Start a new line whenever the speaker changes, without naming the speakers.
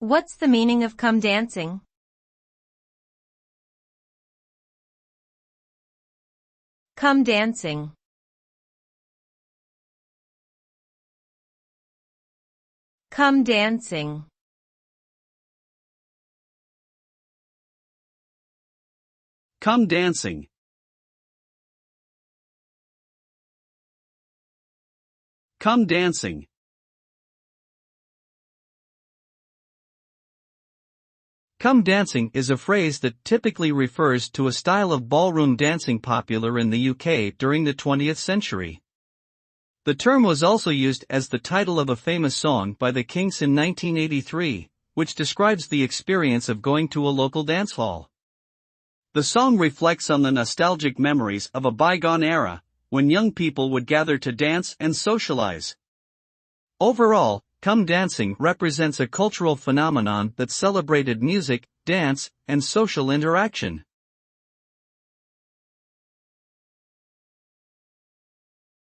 What's the meaning of come dancing? Come dancing. Come dancing.
Come dancing. Come dancing. Come dancing is a phrase that typically refers to a style of ballroom dancing popular in the UK during the 20th century. The term was also used as the title of a famous song by the Kinks in 1983, which describes the experience of going to a local dance hall. The song reflects on the nostalgic memories of a bygone era, when young people would gather to dance and socialize. Overall, come dancing represents a cultural phenomenon that celebrated music, dance, and social interaction.